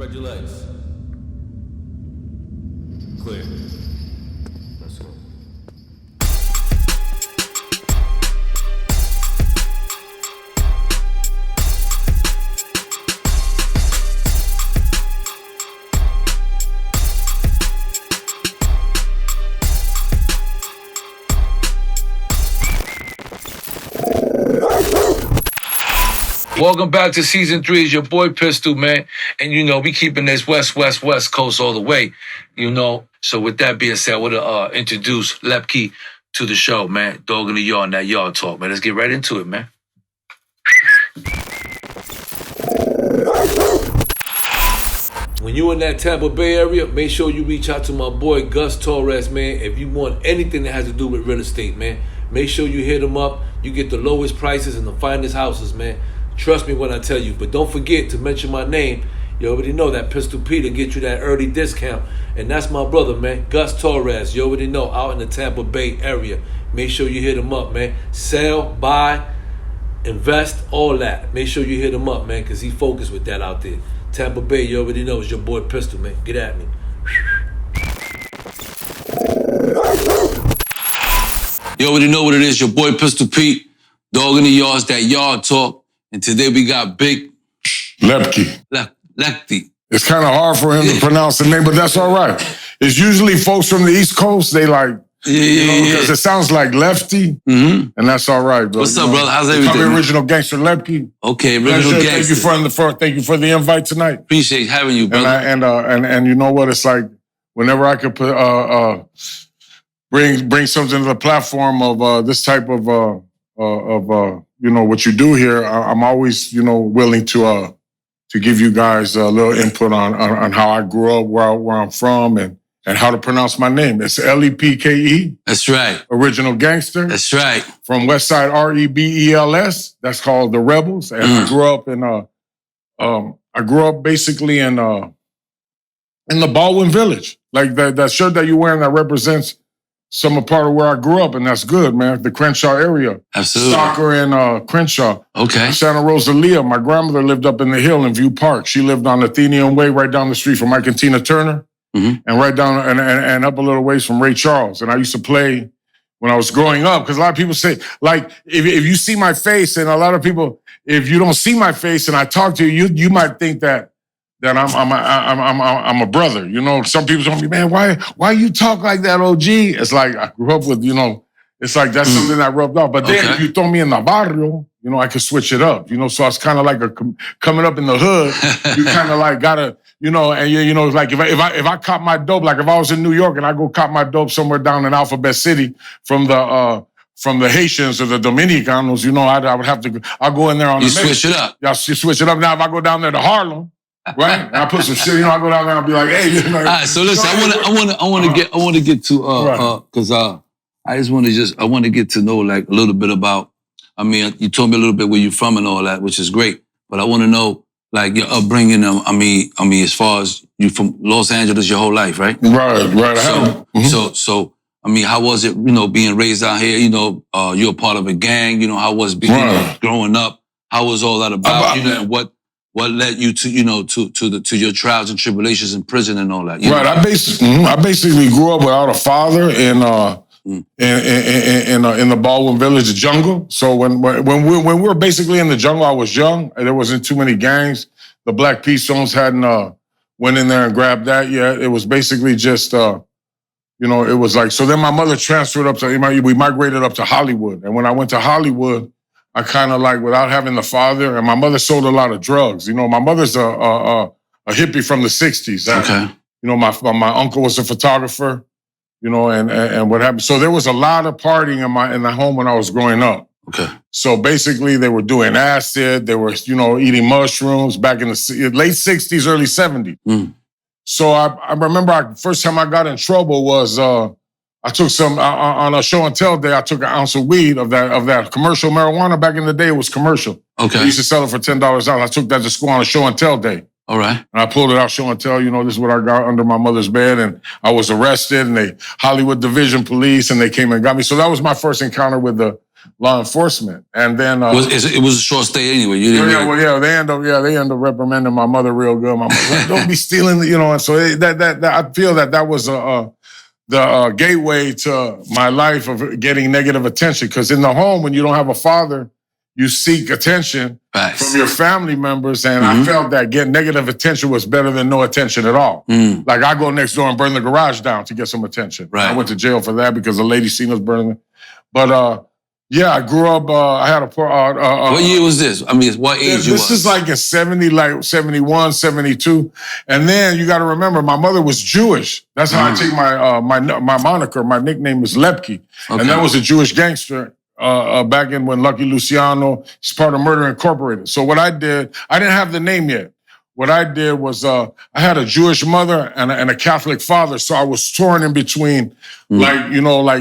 Spread your legs. Clear. Let's go. Welcome back to season 3. It's your boy Pistol, man. And you know, we keeping this West Coast all the way, you know. So with that being said, I want to introduce Lepke to the show, man. Dog in the yard and that yard talk, man. Let's get right into it, man. When you in that Tampa Bay area, make sure you reach out to my boy Gus Torres, man. If you want anything that has to do with real estate, man, make sure you hit him up. You get the lowest prices and the finest houses, man. Trust me when I tell you. But don't forget to mention my name. You already know that Pistol Pete will get you that early discount. And that's my brother, man, Gus Torres. You already know, out in the Tampa Bay area. Make sure you hit him up, man. Sell, buy, invest, all that. Make sure you hit him up, man, because he focused with that out there. Tampa Bay, you already know, is your boy Pistol, man. Get at me. You already know what it is. Your boy Pistol Pete. Dog in the yards, that yard talk. And today we got Big Lepke. Lepke. It's kind of hard for him to pronounce the name, but that's all right. It's usually folks from the East Coast, they like, because it sounds like lefty, and that's all right, bro. What's up, brother? How's everything? Call me Original Gangster Lepke. Okay, Original Gangster. Thank you for the invite tonight. Appreciate having you, brother. And you know what? It's like whenever I could put bring something to the platform of this type of you know, what you do here, I'm always, you know, willing to give you guys a little input on how I grew up, where I'm from, and how to pronounce my name. It's Lepke. That's right. Original Gangster. That's right. From Westside, Rebels. That's called the Rebels. And I grew up basically in the Baldwin Village. Like that shirt that you're wearing that represents some part of where I grew up, and that's good, man. The Crenshaw area. Absolutely. Soccer in Crenshaw. Okay. Santa Rosalia. My grandmother lived up in the hill in View Park. She lived on Athenian Way, right down the street from Mike and Tina Turner, and right down and up a little ways from Ray Charles. And I used to play when I was growing up, because a lot of people say, like, if you see my face, and a lot of people, if you don't see my face and I talk to you, you might think that I'm a brother, you know. Some people tell me, man, why you talk like that, OG? It's like I grew up with, you know. It's like that's something that rubbed off. But then if you throw me in the barrio, you know, I could switch it up, you know. So it's kind of like coming up in the hood. You kind of like gotta, you know, and you know, like if I cop my dope, like if I was in New York and I go cop my dope somewhere down in Alphabet City from the Haitians or the Dominicanos, you know, I would have to. I'll go in there on the switch it up. Yeah, switch it up. Now if I go down there to Harlem. Right, and I put some shit. You know, I go down there and I'll be like, "Hey, you know." All right, so listen, I want to get to because I want to get to know like a little bit about. I mean, you told me a little bit where you're from and all that, which is great. But I want to know like your upbringing. I mean, as far as you from Los Angeles your whole life, right? Right. So I mean, how was it? You know, being raised out here. You know, you're a part of a gang. You know, how was being growing up? How was all that about? You know, and what led you to, you know, to your trials and tribulations in prison and all that? Right. I basically grew up without a father in the Baldwin Village jungle. So when we were basically in the jungle, I was young. There wasn't too many gangs. The Black Peace Zones hadn't went in there and grabbed that yet. It was basically just you know, it was like, so then my mother transferred up to, we migrated up to Hollywood. And when I went to Hollywood, I kind of like, without having the father, and my mother sold a lot of drugs. You know, my mother's a hippie from the 60s. Okay. You know, my uncle was a photographer, you know, and what happened. So there was a lot of partying in the home when I was growing up. Okay. So basically they were doing acid. They were, you know, eating mushrooms back in the late 60s, early 70s. So I remember first time I got in trouble was, I took some, on a show and tell day, I took an ounce of weed of that commercial marijuana. Back in the day, it was commercial. Okay. They used to sell it for $10 out. I took that to school on a show and tell day. All right. And I pulled it out, show and tell, you know, this is what I got under my mother's bed. And I was arrested, and Hollywood Division Police, and they came and got me. So that was my first encounter with the law enforcement. And then it was a short stay anyway. You didn't they end up reprimanding my mother real good. My mother, like, don't be stealing, and so that I feel that was the gateway to my life of getting negative attention. Because in the home, when you don't have a father, you seek attention from your family members, and I felt that getting negative attention was better than no attention at all. Like, I go next door and burn the garage down to get some attention. Right. I went to jail for that because a lady seen us burning it. But yeah, I grew up. I had a. What year was this? I mean, what age you was? This is like in 71, 72. And then you got to remember, my mother was Jewish. That's how I take my moniker. My nickname is Lepke. And that was a Jewish gangster back in when Lucky Luciano, he's part of Murder Incorporated. So what I did, I didn't have the name yet. What I did was I had a Jewish mother and a Catholic father, so I was torn in between. Like,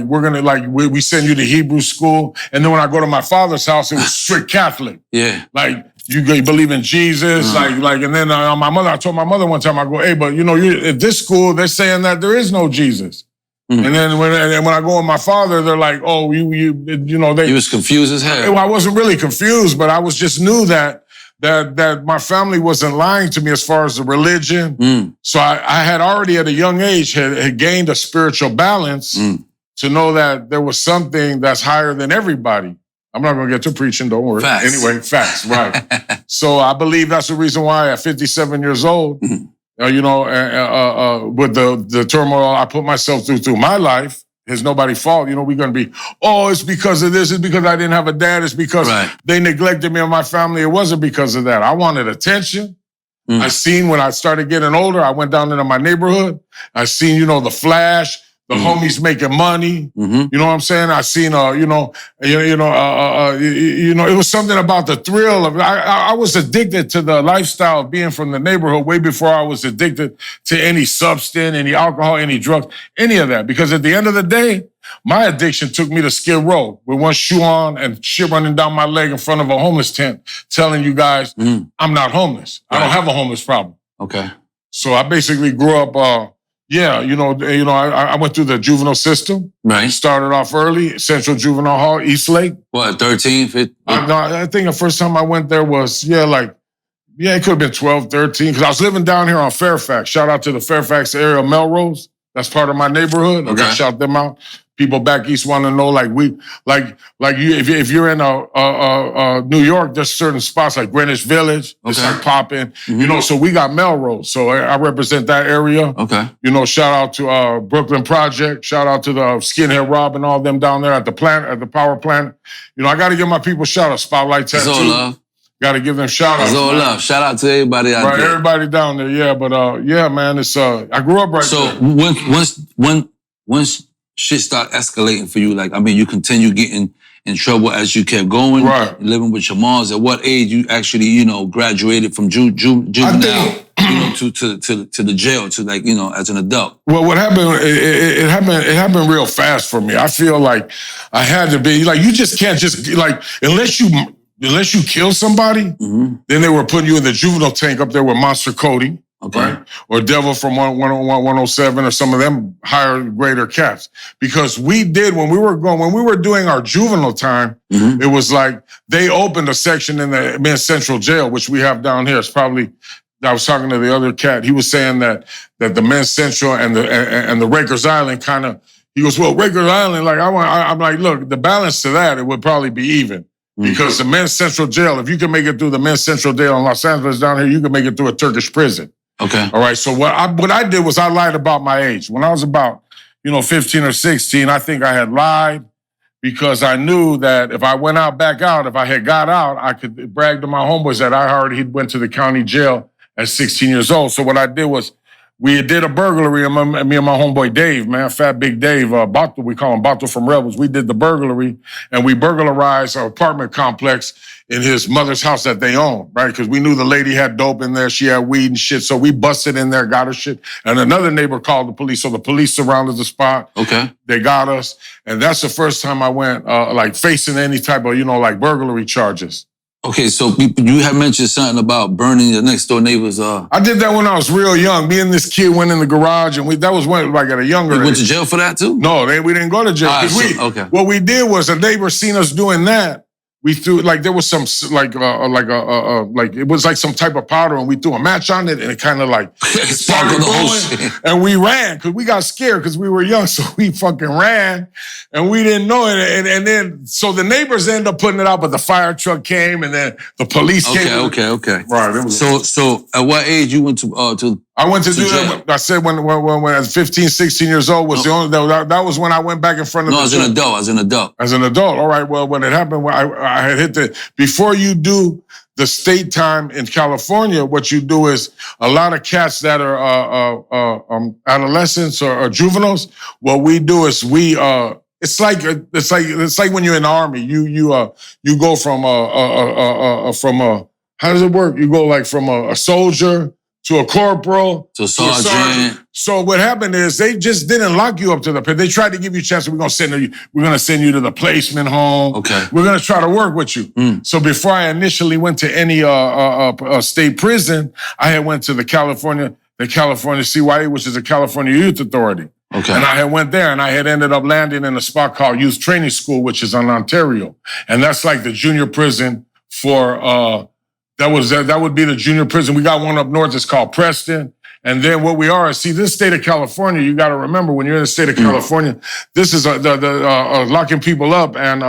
we're gonna we send you to Hebrew school, and then when I go to my father's house, it was strict Catholic. Yeah, like you believe in Jesus, and then my mother. I told my mother one time, I go, hey, but at this school they're saying that there is no Jesus. And then when I go with my father, they're like, oh, you was confused as hell. Well, I wasn't really confused, but I was just knew that my family wasn't lying to me as far as the religion. So I had already at a young age had gained a spiritual balance to know that there was something that's higher than everybody. I'm not going to get to preaching, don't worry. Facts. Anyway, facts, right. So I believe that's the reason why at 57 years old, with the turmoil I put myself through my life, it's nobody's fault. We're going to be, it's because of this. It's because I didn't have a dad. It's because they neglected me and my family. It wasn't because of that. I wanted attention. I seen when I started getting older, I went down into my neighborhood. I seen, the flash, the homies making money. You know what I'm saying? I seen, it was something about the thrill of, I was addicted to the lifestyle of being from the neighborhood way before I was addicted to any substance, any alcohol, any drugs, any of that. Because at the end of the day, my addiction took me to Skid Row with one shoe on and shit running down my leg in front of a homeless tent, telling you guys, I'm not homeless. I don't have a homeless problem. Okay. So I basically grew up, I went through the juvenile system. Right. Started off early, Central Juvenile Hall, Eastlake. What, 13, 15? I think the first time I went there was, it could have been 12, 13, because I was living down here on Fairfax. Shout out to the Fairfax area, Melrose. That's part of my neighborhood. Okay. I got to shout them out. People back east want to know, if you're in New York, there's certain spots like Greenwich Village. It's like popping, so we got Melrose. So I represent that area. Okay. Shout out to Brooklyn Project. Shout out to the Skinhead Rob and all them down there at the power plant. I got to give my people shout out. Spotlight Tattoo. It's all love. Got to give them shout outs. It's all love. Shout out to everybody out there. Everybody down there, yeah. But man, it's I grew up there. So once shit start escalating for you, you continue getting in trouble as you kept going, living with your moms. At what age you actually, graduated from juvenile, to the jail, to as an adult? Well, what happened? It happened real fast for me. I feel like I had to be you just can't just unless you kill somebody, then they were putting you in the juvenile tank up there with Monster Cody. Okay. Right? Or Devil from 101, 107, or some of them higher grader cats. Because when we were doing our juvenile time, it was like they opened a section in the men's central jail, which we have down here. It's probably, I was talking to the other cat. He was saying that the men's central and the Rikers Island kind of, he goes, well, Rikers Island, I'm like, look, the balance to that, it would probably be even. Because the men's central jail, if you can make it through the men's central jail in Los Angeles down here, you can make it through a Turkish prison. Okay. All right. So what I did was I lied about my age. When I was about, 15 or 16, I think I had lied because I knew that if I went back out, if I had got out, I could brag to my homeboys that I already went to the county jail at 16 years old. So what I did was we did a burglary, me and my homeboy Dave, man, Fat Big Dave, Bato, we call him Bato from Rebels. We did the burglary and we burglarized our apartment complex in his mother's house that they own, right? Because we knew the lady had dope in there. She had weed and shit. So we busted in there, got her shit. And another neighbor called the police. So the police surrounded the spot. Okay. They got us. And that's the first time I went, facing any type of, burglary charges. Okay, so you had mentioned something about burning your next door neighbors. I did that when I was real young. Me and this kid went in the garage, and that was when, like, at a younger age. You went to jail for that too? No, we didn't go to jail. Okay. What we did was a neighbor seen us doing that. We threw, like, there was some, like it was like some type of powder, and we threw a match on it, and it kind of like started going, and we ran because we got scared because we were young, so we fucking ran, and we didn't know it, and then so the neighbors ended up putting it out, but the fire truck came, and then the police came. Okay. Right. So at what age you went to? I went to do that. I said when I was 15, 16 years old was the only that was when I went back in front of. No, as an adult. As an adult, all right. Well, when it happened, I had hit before you do the state time in California. What you do is a lot of cats that are adolescents or juveniles. What we do is it's like when you're in the army. You go from how does it work? You go like from a soldier to a corporal, to a sergeant. So what happened is they just didn't lock you up to the pit. They tried to give you a chance. We're gonna send you to the placement home. Okay. We're gonna try to work with you. So before I initially went to any state prison, I had went to the California CYA, which is the California Youth Authority. Okay. And I had went there, and I had ended up landing in a spot called Youth Training School, which is in Ontario, and that's like the junior prison for. That would be the junior prison. We got one up north. It's called Preston. And then what we are, see, this state of California, you got to remember when you're in the state of California, this is locking people up, and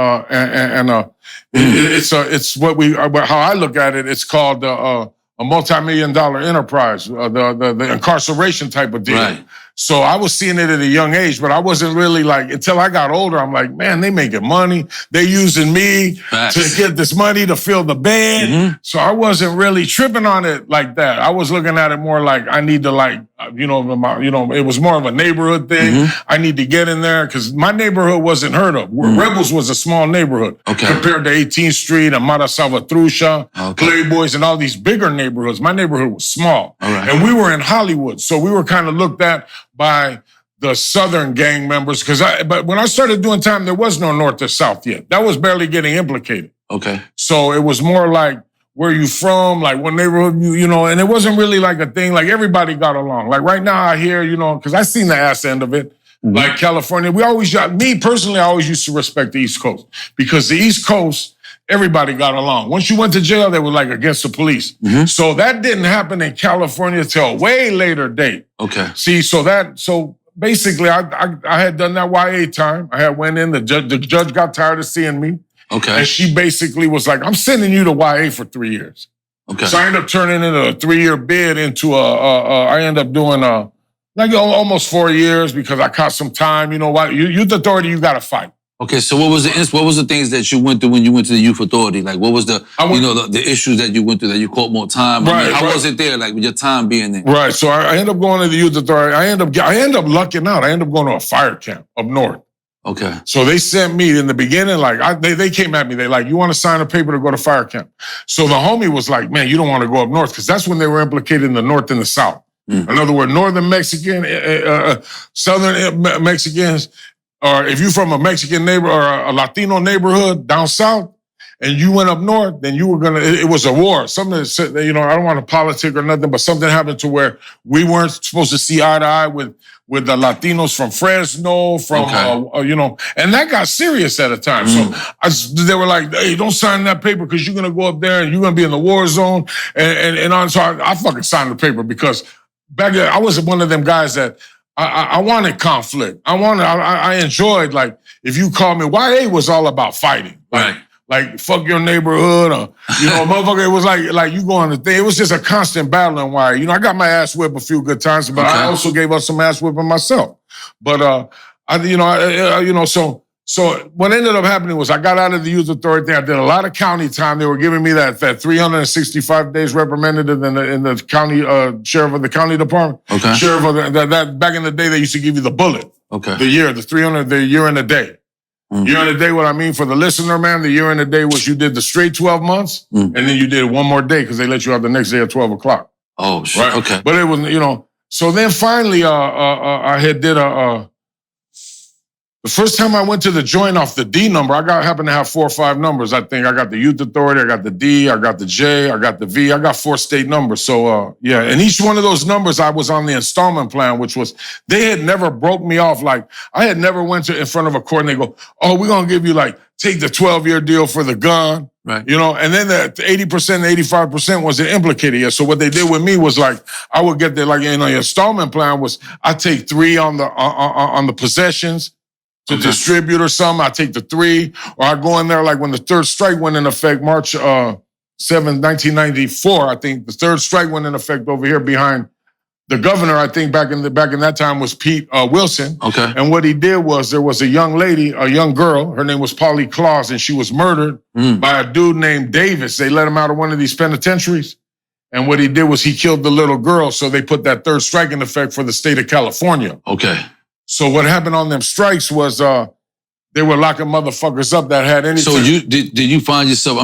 it's how I look at it. It's called a multi-million-dollar enterprise, the incarceration type of deal. Right. So I was seeing it at a young age, but I wasn't really like, until I got older, I'm like, man, they making money. They using me to get this money to fill the bed. So I wasn't really tripping on it like that. I was looking at it more like I need to it was more of a neighborhood thing. I need to get in there because my neighborhood wasn't heard of. Rebels was a small neighborhood compared to 18th Street and Mara Salvatrucha, Playboys, and all these bigger neighborhoods. My neighborhood was small. And we were in Hollywood. So we were kind of looked at by the Southern gang members. But when I started doing time, there was no North or South yet. That was barely getting implicated. Okay. So it was more like, where you from, like what neighborhood you know, and it wasn't really like a thing, like everybody got along. Like right now I hear, because I seen the ass end of it. Like California, me personally, I always used to respect the East Coast because the East Coast, everybody got along. Once you went to jail, they were like against the police. So that didn't happen in California till a way later date. Okay. See, so basically I had done that YA time. I had went in, the judge got tired of seeing me. Okay. And she basically was like, I'm sending you to YA for 3 years. Okay. So I ended up turning in a 3-year bid into I ended up doing almost 4 years because I caught some time. You know what? Youth authority, you got to fight. Okay, so what was the things that you went through when you went to the youth authority? Like, what was the issues that you went through that you caught more time? Right, How was it there? Like, with your time being there? Right. So I ended up going to the youth authority. I ended up lucking out. I ended up going to a fire camp up north. Okay. So they sent me in the beginning, like they came at me. They like, you want to sign a paper to go to fire camp? So the homie was like, man, you don't want to go up north because that's when they were implicated in the north and the south. In other words, northern Mexican, southern Mexicans, or if you're from a Mexican neighbor or a Latino neighborhood down south, and you went up north, then you were it was a war. Something that said, I don't want to politic or nothing, but something happened to where we weren't supposed to see eye to eye with the Latinos from Fresno, and that got serious at a time. So they were like, hey, don't sign that paper because you're going to go up there and you're going to be in the war zone. So I fucking signed the paper because back then I was one of them guys that I wanted conflict. I enjoyed, like, if you call me, YA was all about fighting. Like, fuck your neighborhood, or, motherfucker, it was like you going to thing. It was just a constant battle in YA. I got my ass whipped a few good times, but I also gave up some ass whipping myself. But, so what ended up happening was I got out of the youth authority thing. I did a lot of county time. They were giving me that 365 days reprimandative in the county, sheriff of the county department. Okay. Sheriff of that back in the day, they used to give you the bullet. Okay. The year and a day. Year and a day, what I mean for the listener, man, the year and a day was you did the straight 12 months, and then you did one more day because they let you out the next day at 12 o'clock. Oh, shit. Right? Okay. But it was, so then finally, I had did The first time I went to the joint off the D number, I happened to have 4 or 5 numbers. I think I got the Youth Authority, I got the D, I got the J, I got the V. I got 4 state numbers. So, yeah. And each one of those numbers, I was on the installment plan, which was, they had never broke me off. Like, I had never went in front of a court and they go, oh, we're going to give you take the 12-year deal for the gun. Right. And then the 80%, 85% wasn't implicated yet. So what they did with me was I would get the, your installment plan was, I take 3 on the possessions, to distribute or something, I take the 3, or I go in there when the 3rd strike went in effect, March 7th, 1994. I think the 3rd strike went in effect over here behind the governor. I think back in that time was Pete Wilson. Okay. And what he did was there was a young lady, a young girl. Her name was Polly Claus, and she was murdered by a dude named Davis. They let him out of one of these penitentiaries. And what he did was he killed the little girl. So they put that 3rd strike in effect for the state of California. Okay. So what happened on them strikes was they were locking motherfuckers up that had anything. So did you find yourself,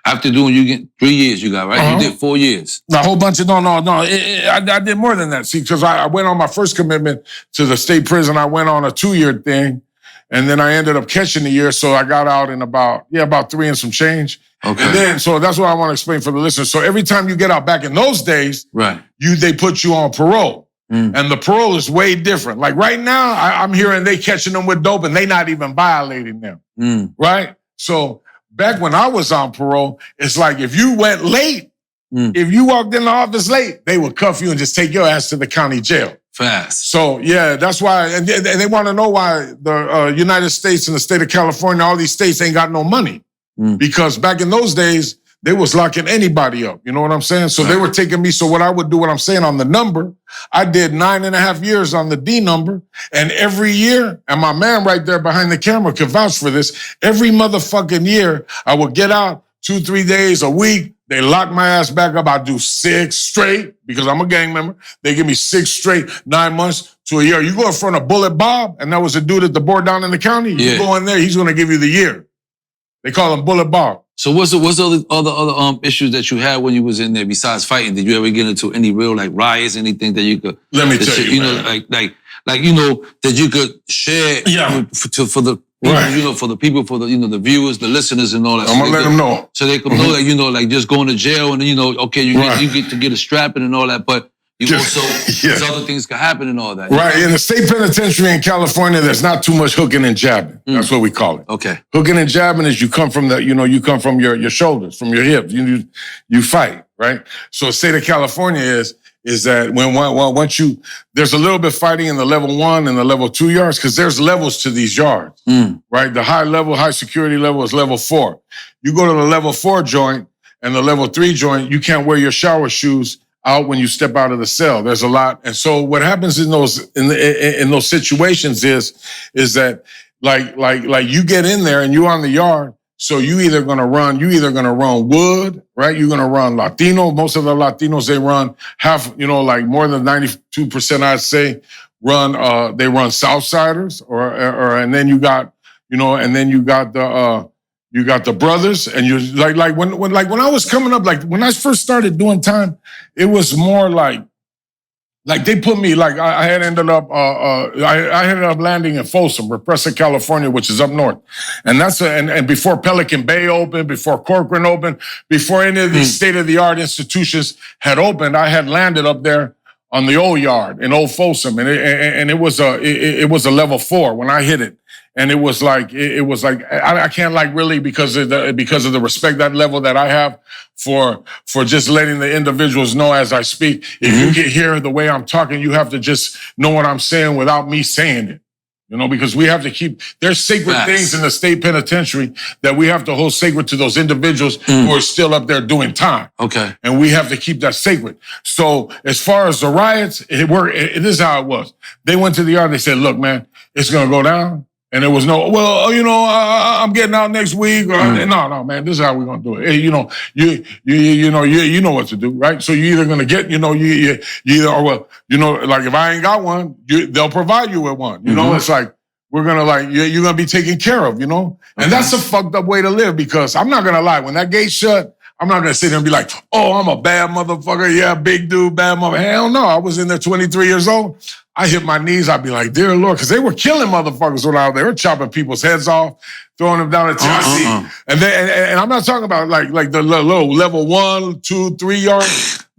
after doing, you get 3 years you got, right? You did 4 years. A whole bunch of, no. I did more than that. See, because I went on my first commitment to the state prison. I went on a 2-year thing, and then I ended up catching a year. So I got out in about 3 and some change. Okay. And then, so that's what I want to explain for the listeners. So every time you get out back in those days, right, they put you on parole. And the parole is way different. Like right now, I'm hearing they catching them with dope and they not even violating them, right? So back when I was on parole, it's like if you went late, if you walked in the office late, they would cuff you and just take your ass to the county jail. Fast. So yeah, that's why, and they want to know why the United States and the state of California, all these states ain't got no money. Because back in those days, they was locking anybody up. You know what I'm saying? So they were taking me. So what I would do, what I'm saying on the number, I did 9.5 years on the D number. And every year, and my man right there behind the camera could vouch for this, every motherfucking year, I would get out 2-3 days a week. They lock my ass back up. I do 6 straight because I'm a gang member. They give me 6 straight, 9 months to a year. You go in front of Bullet Bob, and that was a dude at the board down in the county. You go in there, he's going to give you the year. They call him Bullet Bob. So what's the other issues that you had when you was in there besides fighting? Did you ever get into any real riots, anything that you could? Let me tell you, man. That you could share for the people, for the people, for the viewers, the listeners, and all that. I'm gonna let them know so they could know just going to jail and you get to get a strapping and all that, but. You also, there's other things can happen and all that. Right. In the state penitentiary in California, there's not too much hooking and jabbing. That's what we call it. Okay. Hooking and jabbing is you come from your shoulders, from your hips. You fight, right? So the state of California is that once there's a little bit fighting in the level 1 and the level 2 yards, because there's levels to these yards, right? The high security level is level 4. You go to the level 4 joint and the level 3 joint, you can't wear your shower shoes out when you step out of the cell. There's a lot. And so what happens in those situations is that like you get in there and you're on the yard. So you either gonna run wood, right? You're gonna run Latino. Most of the Latinos, they run more than 92%, I'd say, they run Southsiders and then you got you got the brothers, and you when I was coming up, when I first started doing time, it was more like they put me I had ended up landing in Folsom, Repressive, California, which is up north, and and before Pelican Bay opened, before Corcoran opened, before any of these state-of-the-art institutions had opened, I had landed up there on the old yard in Old Folsom, and it was a level 4 when I hit it. And it was like I can't really because of the respect, that level that I have for just letting the individuals know as I speak. If you can hear the way I'm talking, you have to just know what I'm saying without me saying it. Because we have to keep, there's sacred things in the state penitentiary that we have to hold sacred to those individuals who are still up there doing time. Okay. And we have to keep that sacred. So as far as the riots, this is how it was. They went to the yard, they said, look, man, it's going to go down. And there was no, I'm getting out next week. No, man, this is how we're gonna do it. Hey, you know what to do, right? So you're either gonna get, if I ain't got one, they'll provide you with one. It's like we're gonna you're gonna be taken care of, And that's a fucked up way to live, because I'm not gonna lie, when that gate shut, I'm not gonna sit there and be like, oh, I'm a bad motherfucker. Yeah, big dude, bad mother. Hell no, I was in there 23 years old. I hit my knees. I'd be like, dear Lord, because they were killing motherfuckers when I was there. They were chopping people's heads off, throwing them down the chassis. And I'm not talking about like the little level 1, 2, 3 yard.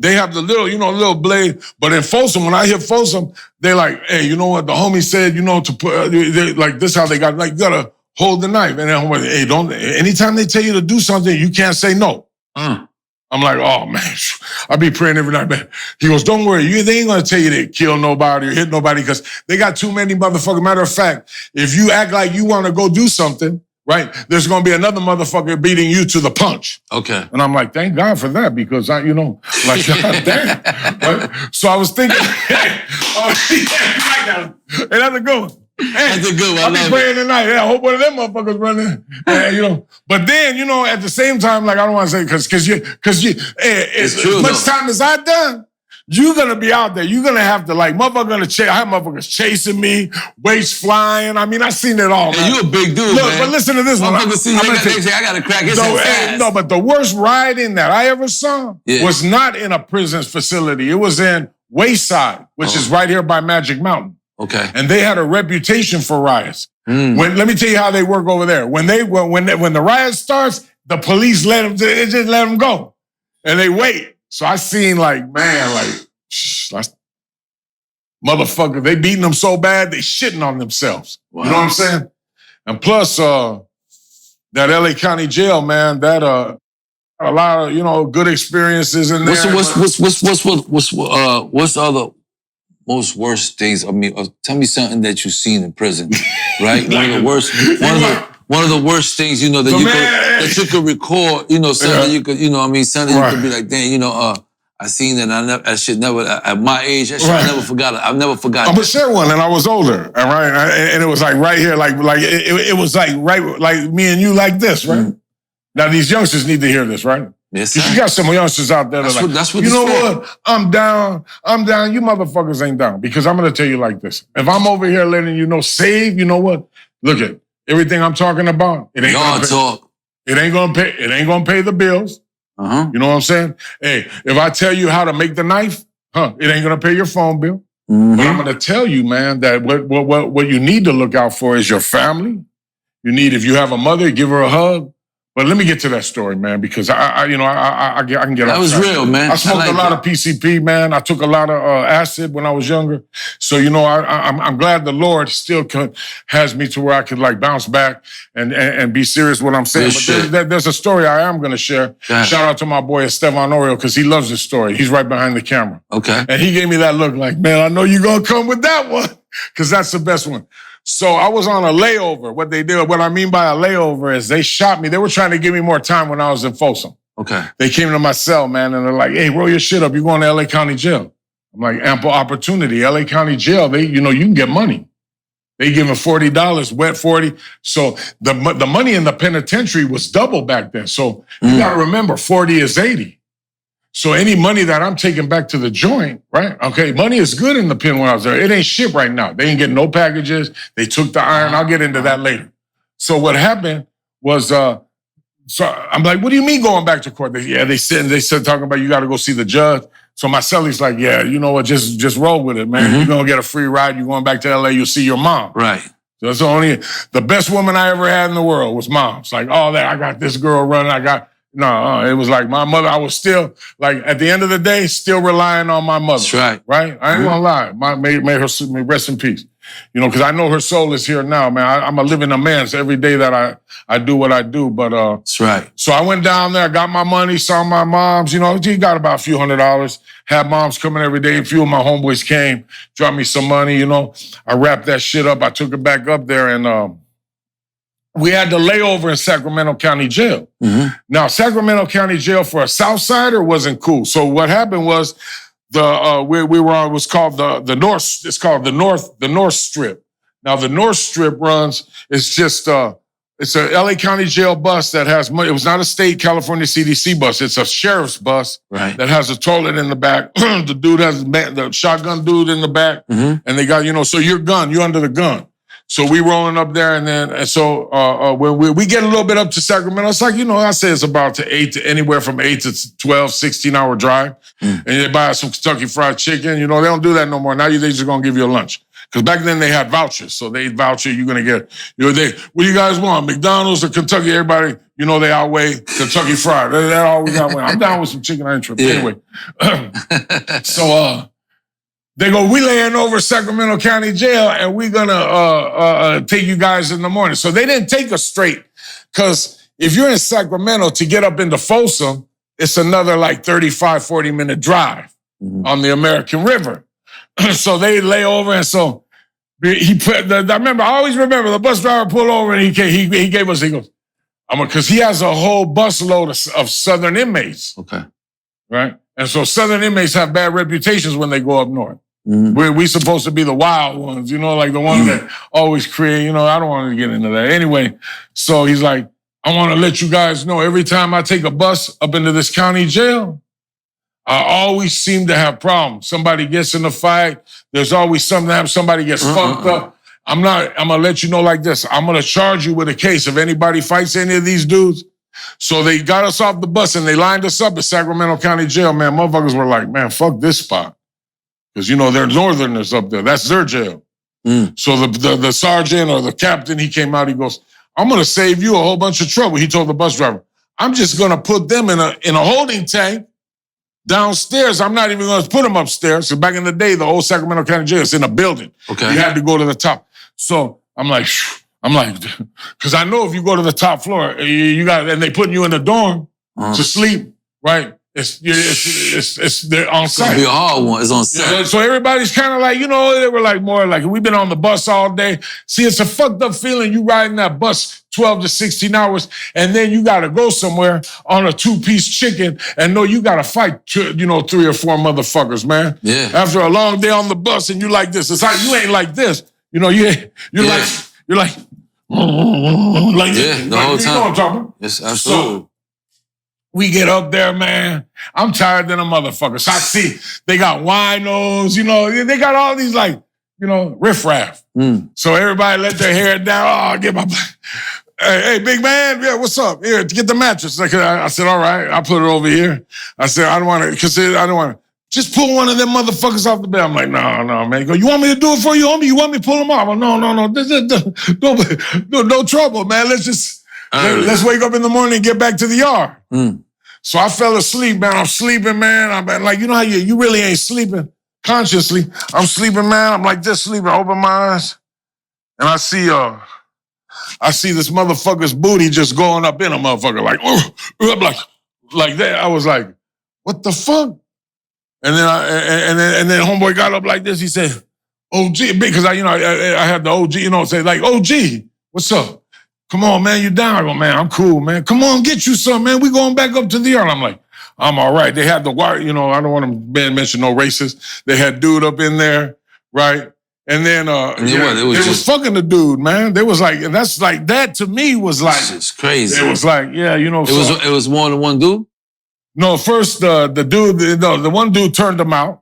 They have the little, little blade. But in Folsom, when I hit Folsom, they like, hey, you know what? The homie said, to put, like this how they got, like, you gotta hold the knife. And then, hey, anytime they tell you to do something, you can't say no. I'm like, oh, man, I be praying every night, man. He goes, don't worry, they ain't gonna tell you to kill nobody or hit nobody because they got too many motherfuckers. Matter of fact, if you act like you wanna go do something, right, there's gonna be another motherfucker beating you to the punch. Okay. And I'm like, thank God for that because like, God damn. Right? So I was thinking, hey, that's a good one. Hey, that's a good one. I'll be praying tonight. Yeah, I hope one of them motherfuckers run in. But then, at the same time, like I don't want to say because as much time as I've done, you're gonna be out there. You're gonna have to motherfuckers I have motherfuckers chasing me, weights flying. I mean, I seen it all. Man. You a big dude, man. But listen to this one. I gotta crack his ass. No, but the worst riding that I ever saw was not in a prison facility. It was in Westside, which is right here by Magic Mountain. Okay. And they had a reputation for riots. Let me tell you how they work over there. When the riot starts, the police just let them go. And they wait. So I seen motherfucker, they beating them so bad, they shitting on themselves. Wow. You know what I'm saying? And plus, that LA County jail, man, that a lot of, good experiences in there. What's other most worst things? I mean, tell me something that you've seen in prison, right? One of the worst things, that you could record, something you could, something you could be like, damn, I seen that. I should never, at my age, I never forgot it. I've never forgotten. I'm gonna share one, and I was older, and it was like right here, it was like right, like me and you, like this, right? Now these youngsters need to hear this, right? Yes, because you got some youngsters out there that's what you know what? I'm down. You motherfuckers ain't down. Because I'm gonna tell you like this. If I'm over here letting you know, save, you know what? Look at everything I'm talking about. It ain't gonna pay. It ain't gonna pay. It ain't gonna pay the bills. You know what I'm saying? Hey, if I tell you how to make the knife, it ain't gonna pay your phone bill. But I'm gonna tell you, man, that what you need to look out for is your family. If you have a mother, give her a hug. But let me get to that story, man, because I can get off. That was real, man. I smoked a lot of PCP, man. I took a lot of acid when I was younger. So, I'm glad the Lord still has me to where I could bounce back and be serious what I'm saying. But there's a story I am going to share. Shout out to my boy Esteban Oreo because he loves this story. He's right behind the camera. Okay. And he gave me that look like, man, I know you're going to come with that one because that's the best one. So I was on a layover. What I mean by a layover is they shot me. They were trying to give me more time when I was in Folsom. Okay. They came to my cell, man, and they're like, hey, roll your shit up. You're going to LA County Jail. I'm like, ample opportunity. LA County Jail, you can get money. They give them $40, wet 40. So the money in the penitentiary was double back then. So you got to remember, 40 is 80. So any money that I'm taking back to the joint, right? Okay, money is good in the pen when I was there. It ain't shit right now. They ain't getting no packages. They took the iron. I'll get into that later. So what happened was, so I'm like, what do you mean going back to court? They said talking about you got to go see the judge. So my celly's like, yeah, you know what? Just roll with it, man. You're gonna get a free ride. You're going back to LA. You'll see your mom. Right. So that's the best woman I ever had in the world was mom. It's like all that. I got this girl running. It was like my mother. I was still, at the end of the day, still relying on my mother. That's right. Right? I ain't gonna lie. May her rest in peace. Because I know her soul is here now, man. I'm a living amends every day that I do what I do. But that's right. So I went down there, got my money, saw my moms. He got about a few $100s. Had moms coming every day. A few of my homeboys came, dropped me some money. I wrapped that shit up. I took it back up there, and we had the layover in Sacramento County Jail. Now, Sacramento County Jail for a Southsider wasn't cool. So what happened was we were on, it was called the North. It's called the North Strip. Now the North Strip it's just it's a LA County Jail bus that has money. It was not a state California CDC bus. It's a sheriff's bus that has a toilet in the back. The dude has the shotgun dude in the back, and they got so you're under the gun. So we rolling up there, and so when we get a little bit up to Sacramento, it's like, I say it's about anywhere from 8 to 12, 16-hour drive. And they buy us some Kentucky Fried Chicken. They don't do that no more. Now they just gonna give you a lunch. Because back then they had vouchers. So they voucher, you're gonna get, what do you guys want? McDonald's or Kentucky? Everybody, they outweigh Kentucky Fried. That always outweigh. I'm down with some chicken. I ain't tripping. Anyway. So they go, we laying over Sacramento County Jail, and we're gonna take you guys in the morning. So they didn't take us straight, because if you're in Sacramento to get up into Folsom, it's another like 35, 40-minute drive on the American River. So they lay over, and so I always remember the bus driver pulled over, and he gave us, he goes, because he has a whole busload of Southern inmates. Okay. Right? And so Southern inmates have bad reputations when they go up north. We supposed to be the wild ones, like the ones that always create, I don't want to get into that. Anyway, so he's like, I want to let you guys know, every time I take a bus up into this county jail, I always seem to have problems. Somebody gets in a fight. There's always something happens. Somebody gets fucked up. I'm going to let you know like this. I'm going to charge you with a case if anybody fights any of these dudes. So they got us off the bus and they lined us up at Sacramento County Jail. Man, motherfuckers were like, man, fuck this spot. Because, they're Northerners up there. That's their jail. So the sergeant or the captain, he came out, he goes, I'm going to save you a whole bunch of trouble. He told the bus driver, I'm just going to put them in a holding tank downstairs. I'm not even going to put them upstairs. So back in the day, the old Sacramento County Jail is in a building. Okay. You had to go to the top. So I'm like, because I know if you go to the top floor, and they putting you in the dorm to sleep, right? They're on site. It's gonna be a hard one. It's on site. Yeah, so everybody's kind of like, they were like more like, we've been on the bus all day. See, it's a fucked up feeling. You riding that bus 12 to 16 hours, and then you got to go somewhere on a 2-piece chicken, and you got to fight, 3 or 4 motherfuckers, man. Yeah. After a long day on the bus, and you like this. It's like, you ain't like this. You're like, like the whole time. You know what I'm talking about? Yes, absolutely. So, we get up there, man. I'm tired than a motherfucker. So I see they got winos, they got all these riffraff. So everybody let their hair down. Oh, get my, hey, big man, yeah, what's up? Here, get the mattress. I said, all right, I'll put it over here. I said, I don't want to. Just pull one of them motherfuckers off the bed. I'm like, no, man. He go, you want me to do it for you, homie? You want me to pull them off? I'm like, no trouble, man. Let's wake up in the morning and get back to the yard. So I fell asleep, man. I'm sleeping, man. I'm like, how you really ain't sleeping consciously. I'm sleeping, man. I'm like just sleeping. I open my eyes, and I see this motherfucker's booty just going up in a motherfucker, like that. I was like, what the fuck? And then homeboy got up like this. He said, OG, because I had the OG, say like, OG, what's up? Come on, man, you down? I go, man, I'm cool, man. Come on, get you some, man. We going back up to the yard. I'm like, I'm all right. They had the wire, I don't want to mention no racist. They had dude up in there, right? And then they was fucking the dude, man. They was like, and that's like, that to me was like, it's crazy. It was like, yeah, It was more than one dude? No, first the dude, the one dude turned him out,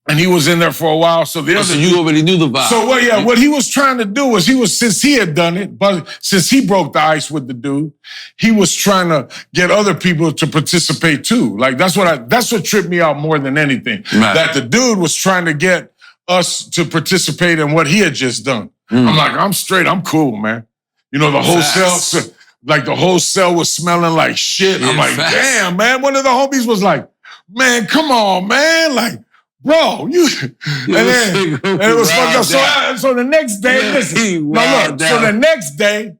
and he was in there for a while. So the other, so you already knew the vibe. So what he was trying to do was since he had done it, but since he broke the ice with the dude, he was trying to get other people to participate too. Like that's what tripped me out more than anything. Right. That the dude was trying to get us to participate in what he had just done. I'm like, I'm straight, I'm cool, man. The whole cell. Like the whole cell was smelling like shit. Yeah, I'm like, damn, man. One of the homies was like, man, come on, man. Like, bro, you. And it was fucked up. So the next day, listen. So the next day,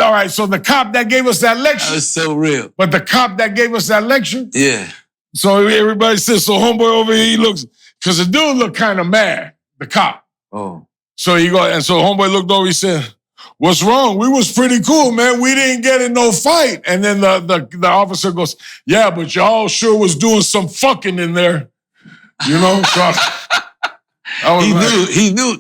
all right, so the cop that gave us that lecture. That was so real. But the cop that gave us that lecture. Yeah. So everybody says, so homeboy over here, he looks, because the dude looked kind of mad, the cop. Oh. So so homeboy looked over, he said, what's wrong? We was pretty cool, man. We didn't get in no fight. And then the officer goes, yeah, but y'all sure was doing some fucking in there. So he knew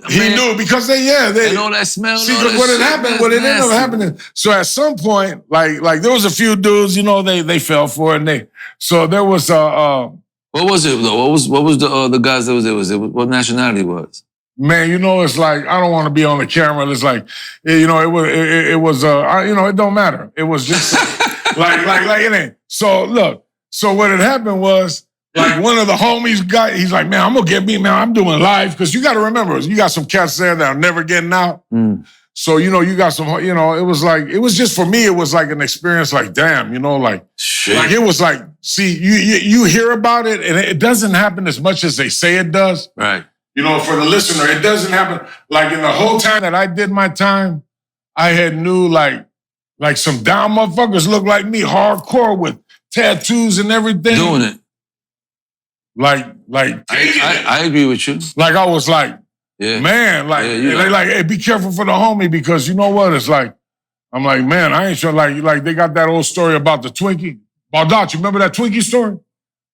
because they and all that smell. See, what had happened, what ended up happening. So at some point, like there was a few dudes, they fell for it. So there was what was it though? What was the guys that was there? What nationality was? Man, you know, it's like, I don't want to be on the camera. It's like, you know, it was, you know, it don't matter. It was just like it ain't. So look, so what had happened was, like one of the homies he's like, man, I'm gonna get me, man, I'm doing live. Because you got to remember, you got some cats there that are never getting out. So, you know, you got some, you know, it was just for me, it was like an experience like, damn, you know, like, shit. Like it was like, see, you hear about it and it doesn't happen as much as they say it does. Right. You know, for the listener, it doesn't happen. Like in the whole time that I did my time, I had knew like some down motherfuckers look like me, hardcore with tattoos and everything. Doing it. Like I agree with you. Like I was like, man, like, they like, hey, be careful for the homie because you know what? It's like, I'm like, man, I ain't sure. Like they got that old story about the Twinkie. Baldot, you remember that Twinkie story?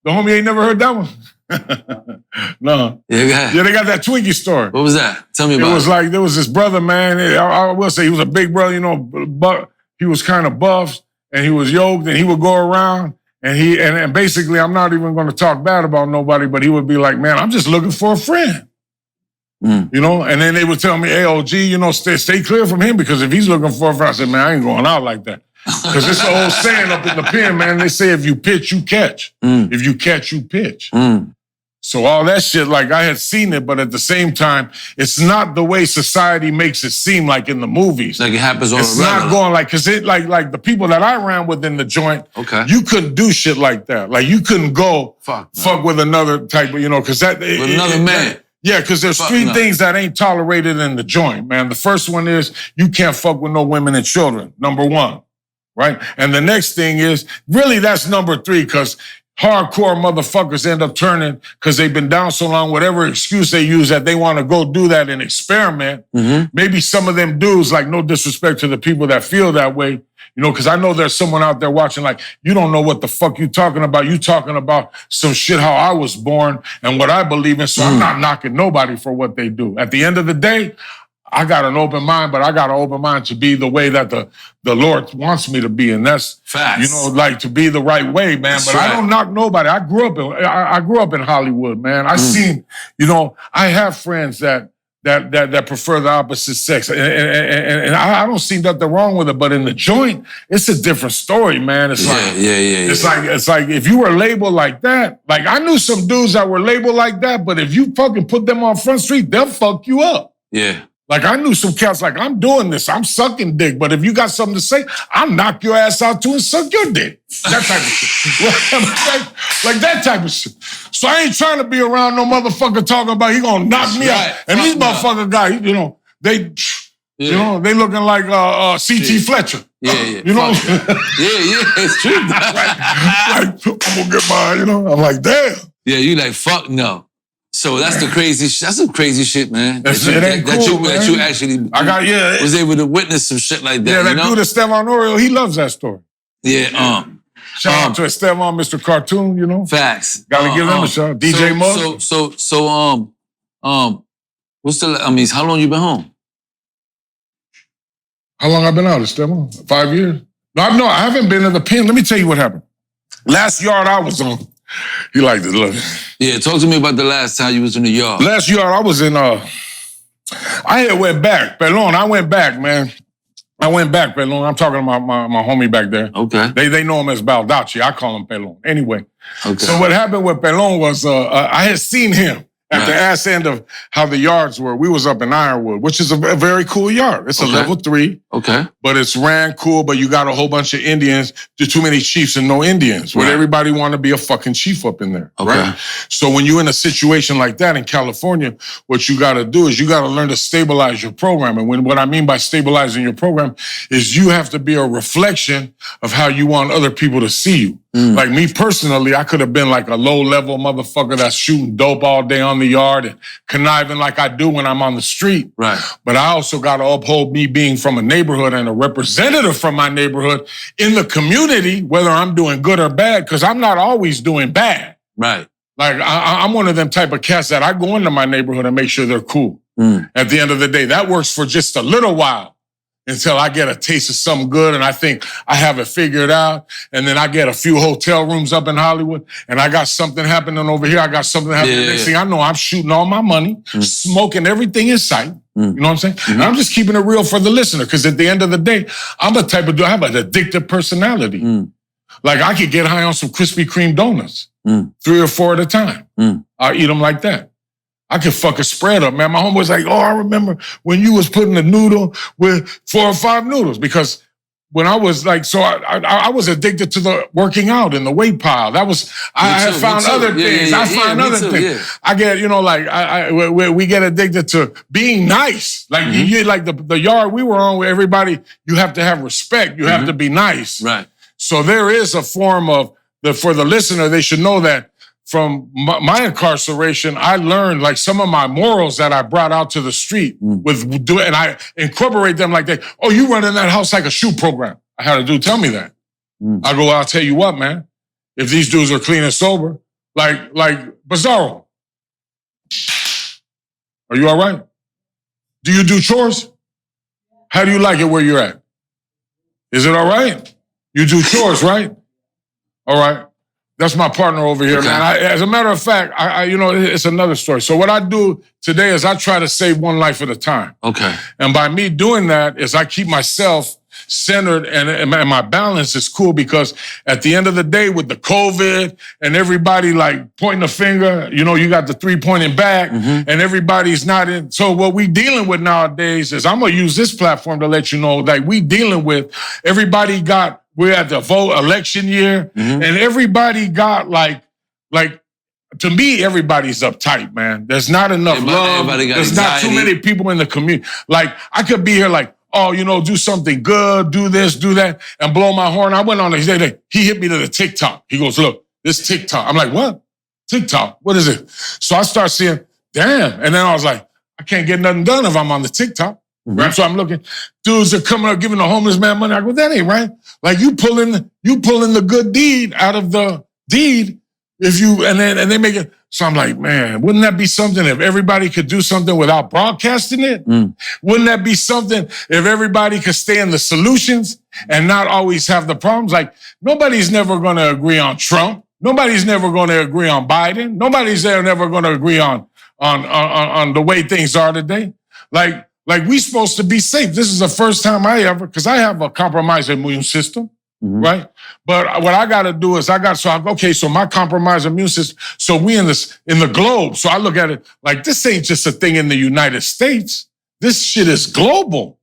The homie ain't never heard that one. No. Yeah, they got that Twinkie story. What was that? Tell me about it. It was like, there was this brother, man. I will say he was a big brother, you know, but he was kind of buff and he was yoked and he would go around and basically, I'm not even going to talk bad about nobody, but he would be like, man, I'm just looking for a friend. You know, and then they would tell me, hey, OG, you know, stay clear from him because if he's looking for a friend, I said, man, I ain't going out like that. Because it's the old saying up in the pen, man. They say if you pitch, you catch. If you catch, you pitch. So all that shit, like I had seen it, but at the same time, it's not the way society makes it seem like in the movies. Like it happens on It's not going like, cause it like the people that I ran with in the joint, you couldn't do shit like that. Like you couldn't go fuck with another type of, you know, cause that with another man. Yeah, because there's three things that ain't tolerated in the joint, man. The first one is you can't fuck with no women and children, number one, right? And the next thing is, really that's number three, because hardcore motherfuckers end up turning, because they've been down so long, whatever excuse they use that they want to go do that and experiment. Maybe some of them dudes, like no disrespect to the people that feel that way, you know, because I know there's someone out there watching like, you don't know what the fuck you talking about. You talking about some shit how I was born and what I believe in, so I'm not knocking nobody for what they do. At the end of the day, I got an open mind, but I got an open mind to be the way that the Lord wants me to be, and that's facts. You know, like to be the right way, man. That's but right. I don't knock nobody. I grew up in Hollywood, man. I seen, you know, I have friends that prefer the opposite sex, and I don't see nothing wrong with it. But in the joint, it's a different story, man. It's it's like if you were labeled like that. Like I knew some dudes that were labeled like that, but if you fucking put them on Front Street, they'll fuck you up. Yeah. Like, I knew some cats like, I'm doing this, I'm sucking dick, but if you got something to say, I'll knock your ass out too and suck your dick. That type of shit. like that type of shit. So I ain't trying to be around no motherfucker talking about he gonna knock me out. And these motherfucker guys, you know, they looking like C.T. Fletcher. You know? It's true. Like, I'm gonna get mine, you know? I'm like, damn. Yeah, you like, fuck no. So that's the crazy shit. That's some crazy shit, man. That you actually was able to witness some shit like that. Yeah, that dude Esteban Oriol, he loves that story. Yeah, shout out to Esteban, Mr. Cartoon, you know? Facts. Gotta give him a shout. DJ Mug. How long you been home? How long I been out, Esteban? 5 years? No, I haven't been in the pen. Let me tell you what happened. Last yard I was on, he liked it, look. Yeah, talk to me about the last time you was in the yard. Last yard I was in, I had went back. Pelon, I went back, man. I went back, Pelon. I'm talking about my homie back there. Okay. They know him as Baldacci. I call him Pelon. Anyway. Okay. So what happened with Pelon was I had seen him at the ass end of how the yards were. We was up in Ironwood, which is a very cool yard. It's a level 3. Okay. But it's ran cool, but you got a whole bunch of Indians. There's too many chiefs and no Indians. Where everybody want to be a fucking chief up in there. Okay. Right? So when you're in a situation like that in California, what you got to do is you got to learn to stabilize your program. And what I mean by stabilizing your program is you have to be a reflection of how you want other people to see you. Like me personally, I could have been like a low-level motherfucker that's shooting dope all day on the yard and conniving like I do when I'm on the street. Right. But I also got to uphold me being from a neighborhood and a representative from my neighborhood in the community, whether I'm doing good or bad, because I'm not always doing bad. Right. Like I'm one of them type of cats that I go into my neighborhood and make sure they're cool. At the end of the day, that works for just a little while. until I get a taste of something good and I think I have it figured out. And then I get a few hotel rooms up in Hollywood and I got something happening over here. I got something happening. Next thing I know, I'm shooting all my money, smoking everything in sight. You know what I'm saying? And I'm just keeping it real for the listener because at the end of the day, I'm the type of dude, I have an addictive personality. Like I could get high on some Krispy Kreme donuts, 3 or 4 at a time. I'll eat them like that. I could fuck a spread up, man. My homeboy was like, oh, I remember when you was putting a noodle with 4 or 5 noodles because when I was like, so I was addicted to the working out and the weight pile. That was, I found other things. I find other things. Yeah. I get, you know, like we get addicted to being nice. Like you, like the yard we were on where everybody, you have to have respect. You have to be nice. Right. So there is a form of, for the listener, they should know that from my incarceration, I learned like some of my morals that I brought out to the street and I incorporate them like that. Oh, you running that house like a shoe program. I had a dude tell me that. I go, I'll tell you what, man. If these dudes are clean and sober, like Bizarro, are you all right? Do you do chores? How do you like it where you're at? Is it all right? You do chores, right? All right. That's my partner over here, man. As a matter of fact, you know, it's another story. So what I do today is I try to save one life at a time. Okay. And by me doing that is I keep myself centered and my balance is cool because at the end of the day with the COVID and everybody like pointing a finger, you know, you got the 3 pointing back and everybody's not in. So what we dealing with nowadays is I'm going to use this platform to let you know like we dealing with we're at the election year and everybody got like, to me, everybody's uptight, man. There's not enough love. There's not too many people in the community. Like, I could be here like, oh, you know, do something good, do this, do that, and blow my horn. I went on he hit me to the TikTok. He goes, look, this TikTok. I'm like, what? TikTok? What is it? So I start seeing, damn. And then I was like, I can't get nothing done if I'm on the TikTok. Right? So I'm looking, dudes are coming up giving the homeless man money. I go, that ain't right. Like you pulling the good deed out of the deed and they make it. So I'm like, man, wouldn't that be something if everybody could do something without broadcasting it? Wouldn't that be something if everybody could stay in the solutions and not always have the problems? Like nobody's never going to agree on Trump. Nobody's never going to agree on Biden. Nobody's never going to agree on the way things are today. Like we supposed to be safe. This is the first time because I have a compromised immune system, right? But what I got to do is so my compromised immune system. So we in the globe. So I look at it like this ain't just a thing in the United States. This shit is global.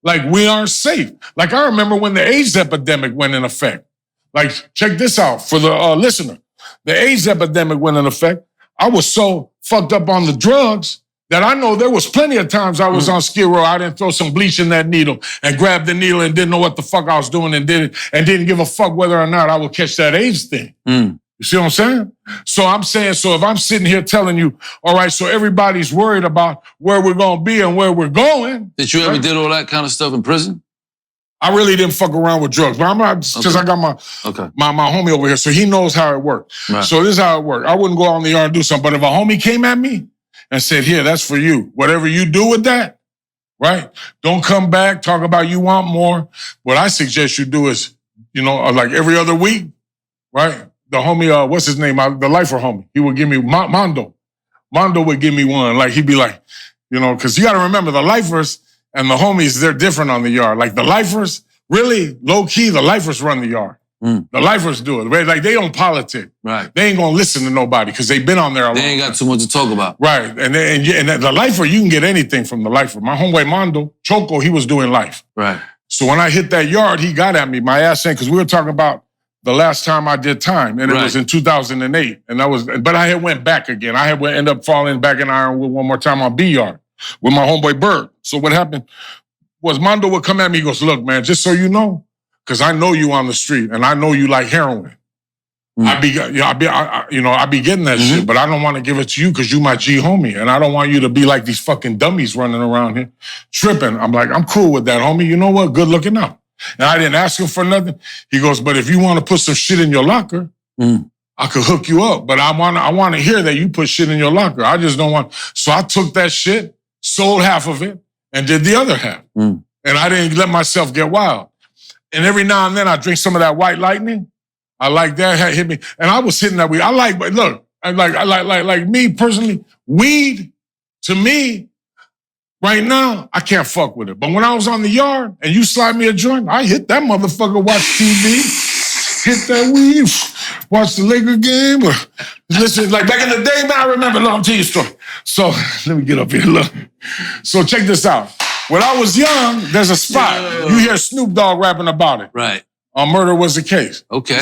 Like we aren't safe. Like I remember when the AIDS epidemic went in effect. Like check this out for the listener. The AIDS epidemic went in effect. I was so fucked up on the drugs that I know there was plenty of times I was on Skid Row. I didn't throw some bleach in that needle and grab the needle and didn't know what the fuck I was doing and did it and didn't give a fuck whether or not I would catch that AIDS thing. You see what I'm saying? So I'm saying, so if I'm sitting here telling you, all right, so everybody's worried about where we're going to be and where we're going. Did you ever did all that kind of stuff in prison? I really didn't fuck around with drugs, but I'm not, because I got my homie over here, so he knows how it works. Right. So this is how it worked. I wouldn't go out in the yard and do something, but if a homie came at me, and said, here, that's for you. Whatever you do with that, right? Don't come back, talk about you want more. What I suggest you do is, you know, like every other week, right? The homie, what's his name? The lifer homie. He would give me, Mondo. Mondo would give me one. Like, he'd be like, you know, because you got to remember, the lifers and the homies, they're different on the yard. Like, the lifers, really, low-key, the lifers run the yard. The lifers do it. Like, they don't politic. Right. They ain't going to listen to nobody because they've been on there a long time. They ain't got too much to talk about. Right. And the lifer, you can get anything from the lifer. My homeboy Mondo, Choco, he was doing life. Right. So when I hit that yard, he got at me, my ass in, because we were talking about the last time I did time, and it was in 2008. But I had went back again. I had ended up falling back in Ironwood one more time on B yard with my homeboy Bird. So what happened was Mondo would come at me, he goes, look, man, just so you know, because I know you on the street and I know you like heroin. I be getting that shit, but I don't want to give it to you because you my G homie, and I don't want you to be like these fucking dummies running around here tripping. I'm like, I'm cool with that, homie. You know what? Good looking out. And I didn't ask him for nothing. He goes, but if you want to put some shit in your locker, I could hook you up. But I want to hear that you put shit in your locker. I just don't want. So I took that shit, sold half of it, and did the other half. And And I didn't let myself get wild. And every now and then I drink some of that White Lightning. I like that, hit me. And I was hitting that weed. I like me personally, weed, to me, right now, I can't fuck with it. But when I was on the yard and you slide me a joint, I hit that motherfucker, watch TV, hit that weed, watch the Laker game, or listen, like back in the day, man, I remember, look, I'll tell you a story. So, let me get up here, look. So check this out. When I was young, there's a spot. You hear Snoop Dogg rapping about it. Right. On Murder Was the Case. Okay.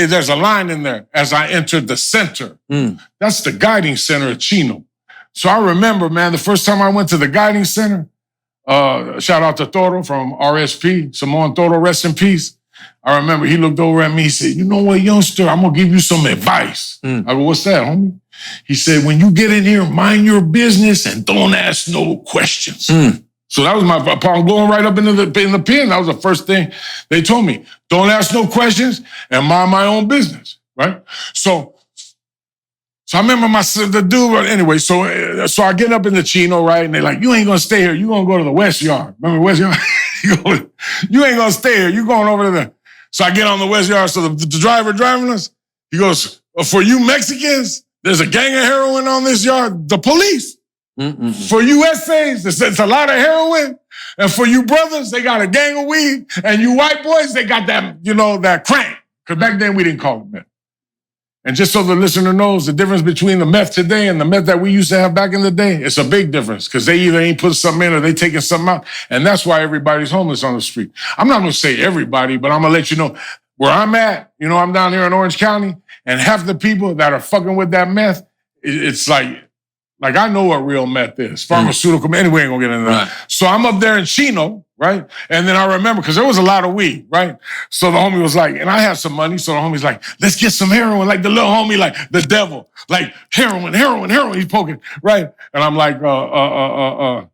There's a line in there, as I entered the center. That's the guiding center at Chino. So I remember, man, the first time I went to the guiding center, shout out to Toro from RSP, Simone Toro, rest in peace. I remember he looked over at me, he said, you know what, youngster, I'm gonna give you some advice. I go, what's that, homie? He said, when you get in here, mind your business and don't ask no questions. So that was I'm going right up in the pen. That was the first thing they told me. Don't ask no questions and mind my own business, right? So I remember the dude, anyway, so I get up in the Chino, right? And they're like, you ain't gonna stay here. You gonna go to the West Yard. Remember West Yard? You ain't gonna stay here. You going over there. So I get on the West Yard. So the driver driving us, he goes, for you Mexicans, there's a gang of heroin on this yard. The police. For you SAs, it's a lot of heroin. And for you brothers, they got a gang of weed. And you white boys, they got that, that crank. Because back then we didn't call it meth. And just so the listener knows the difference between the meth today and the meth that we used to have back in the day, it's a big difference. Because they either ain't put something in or they taking something out. And that's why everybody's homeless on the street. I'm not going to say everybody, but I'm going to let you know where I'm at. I'm down here in Orange County. And half the people that are fucking with that meth, it's like I know what real meth is. Pharmaceutical, anyway, ain't gonna get into that. Right. So I'm up there in Chino, right? And then I remember, because there was a lot of weed, right? So the homie was like, and I have some money, so the homie's like, let's get some heroin. Like the little homie, like the devil. Like heroin, he's poking, right? And I'm like, no,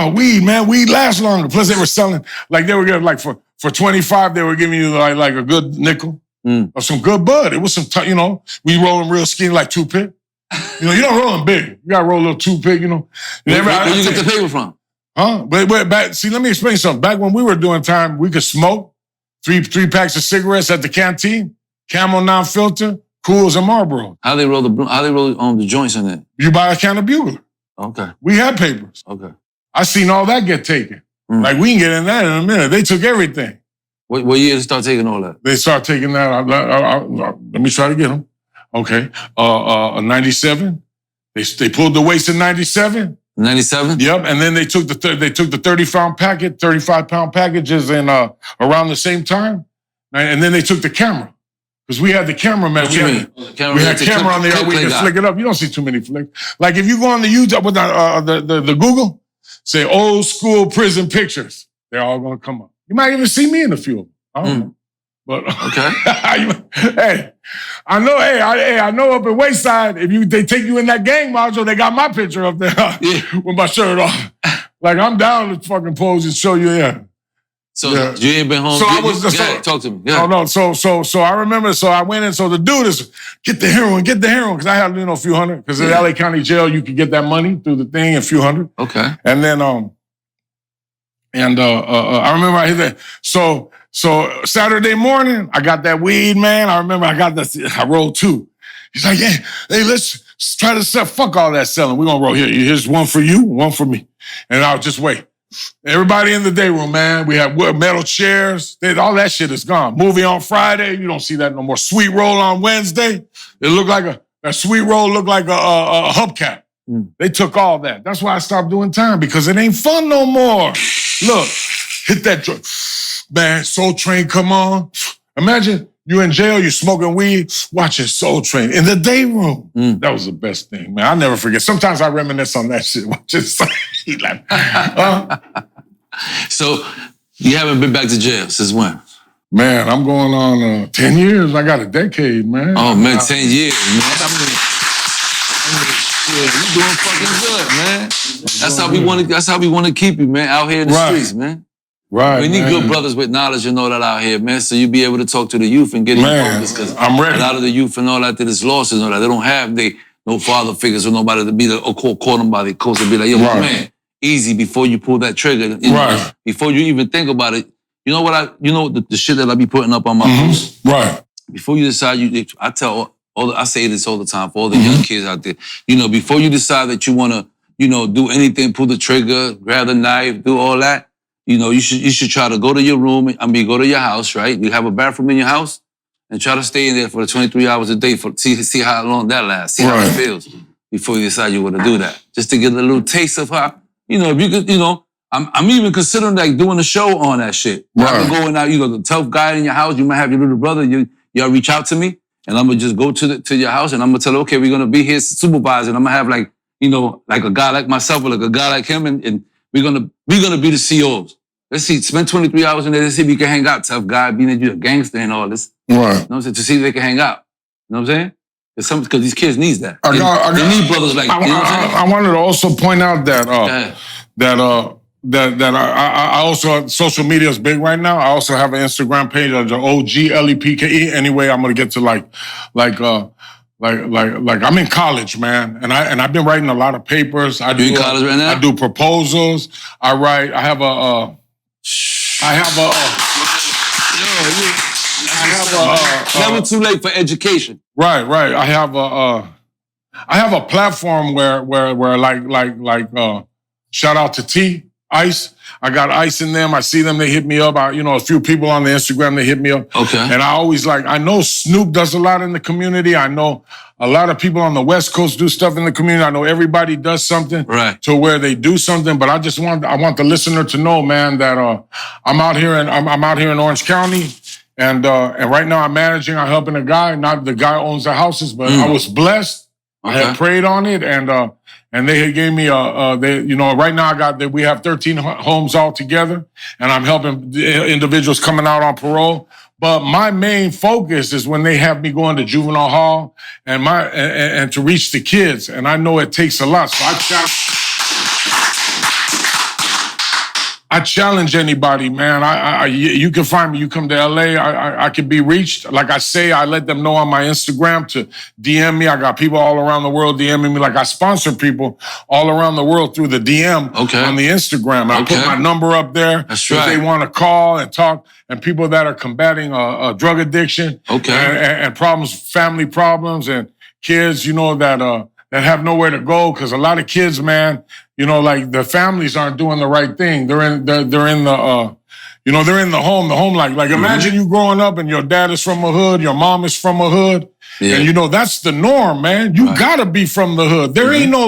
weed, man, weed lasts longer. Plus they were selling, like they were getting, like for 25, they were giving you like a good nickel or some good bud. It was some, we rolling real skinny like toothpick. You don't roll them big. You gotta roll a little toothpick, Where you get the paper from? Huh? But back, see, let me explain something. Back when we were doing time, we could smoke three packs of cigarettes at the canteen, Camel non-filter, Cools, and Marlboro. How they roll the joints in it? You buy a can of Bugler. Okay. We had papers. Okay. I seen all that get taken. Like we can get in that in a minute. They took everything. What year did they start taking all that? They start taking that. Let me try to get them. Okay. 97. They pulled the weights in 97. 97? Yep. And then they took the 35-pound packages in around the same time. And then they took the camera. Because we had the cameraman. What you mean? We had camera on there. We can flick it up. You don't see too many flicks. Like if you go on the YouTube with the Google, say old school prison pictures, they're all going to come up. You might even see me in a few of them. I don't know. But okay. Hey, I know. I know up at Westside, if they take you in that gang module, they got my picture up there with my shirt off. Like I'm down to fucking pose and show you. Yeah. So you ain't been home. So talk to me. Yeah. No. So I remember. So I went in. So the dude is get the heroin, because I had a few hundred. Because in LA County Jail, you could get that money through the thing, a few hundred. Okay. And then I remember I hit that. So Saturday morning, I got that weed, man. I remember I rolled 2. He's like, hey, let's try to sell. Fuck all that selling. We're going to roll here. Here's one for you, one for me. And I'll just wait. Everybody in the day room, man. We have metal chairs. All that shit is gone. Movie on Friday. You don't see that no more. Sweet roll on Wednesday. It looked like a sweet roll looked like a hubcap. They took all that. That's why I stopped doing time, because it ain't fun no more. Look, hit that drug. Man, Soul Train come on. Imagine you in jail, you smoking weed, watching Soul Train in the day room. That was the best thing, man. I'll never forget. Sometimes I reminisce on that shit. So you haven't been back to jail since when? Man, I'm going on 10 years. I got a decade, man. Oh, man, 10 years, man. Yeah, you doing fucking good, man. That's how we want to keep you, man, out here in the streets, man. Right. We need good brothers with knowledge and all that out here, man, so you be able to talk to the youth and get focused. Because I'm ready. A lot of the youth and all that is lost and all that. They don't have no father figures or nobody to be call them by their coast and be like, yo, man, easy before you pull that trigger. You know, before you even think about it. You know what the shit that I be putting up on my posts? Right. Before you decide, I say this all the time for all the young kids out there. You know, before you decide that you want to, do anything, pull the trigger, grab the knife, do all that, you should try to go to your room, go to your house, right? You have a bathroom in your house and try to stay in there for the 23 hours a day see how long that lasts, see how it feels before you decide you want to do that. Just to get a little taste of how, if you could, I'm even considering like doing a show on that shit. I'm going out, the tough guy in your house, you might have your little brother, y'all reach out to me and I'm gonna just go to your house and I'm gonna tell her, okay, we're gonna be here supervising. I'm gonna have like, like a guy like myself or like a guy like him and we're gonna be the COs. Let's see, spend 23 hours in there, let's see if we can hang out, tough guy, being that you're a gangster and all this. Right. You know what I'm saying? To see if they can hang out. You know what I'm saying? Because these kids need that. They need brothers like that. You know what I'm saying? I wanted to also point out that I also, social media is big right now. I also have an Instagram page, the OG Lepke. Anyway, I'm gonna get to like I'm in college, man, and I've been writing a lot of papers. You in college right now? I do proposals. I write. Never too late for education. Right. I have a platform where like shout out to T. Ice. I got Ice in them. I see them. They hit me up. A few people on the Instagram, they hit me up. Okay. And I always I know Snoop does a lot in the community. I know a lot of people on the West Coast do stuff in the community. I know everybody does something to where they do something. But I want the listener to know, man, that I'm out here in Orange County. And right now I'm helping a guy. Not the guy owns the houses, but I was blessed. I had prayed on it and they had gave me right now we have 13 homes all together and I'm helping individuals coming out on parole. But my main focus is when they have me going to juvenile hall and to reach the kids. And I know it takes a lot. So I challenge anybody, man. You can find me. You come to LA, I can be reached. Like I say, I let them know on my Instagram to DM me. I got people all around the world DMing me. Like I sponsor people all around the world through the DM on the Instagram. And I put my number up there. That's right. If they want to call and talk, and people that are combating a drug addiction and problems, family problems, and kids, that have nowhere to go. Because a lot of kids, man, like the families aren't doing the right thing. They're in the home. The home, like imagine you growing up and your dad is from a hood, your mom is from a hood, and that's the norm, man. You gotta be from the hood. There ain't no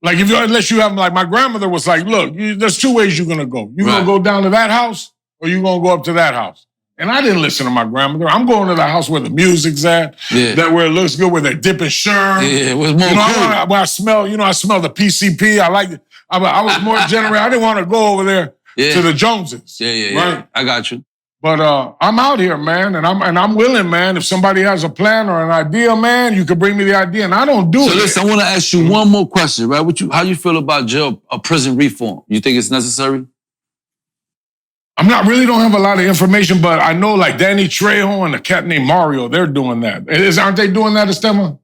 unless you have my grandmother was like, look, there's two ways you're gonna go. You're gonna go down to that house, or you're gonna go up to that house. And I didn't listen to my grandmother. I'm going to the house where the music's at, where it looks good, where they're dipping sherm. Yeah, it was more cool. I smell the PCP. I like it. I was more generous. I didn't want to go over there to the Joneses. Yeah. Right? I got you. But I'm out here, man, and I'm willing, man. If somebody has a plan or an idea, man, you can bring me the idea, and I don't do it. So listen, I want to ask you one more question, right? How you feel about jail or prison reform? You think it's necessary? Don't have a lot of information, but I know like Danny Trejo and a cat named Mario, they're doing that. Aren't they doing that, Estema?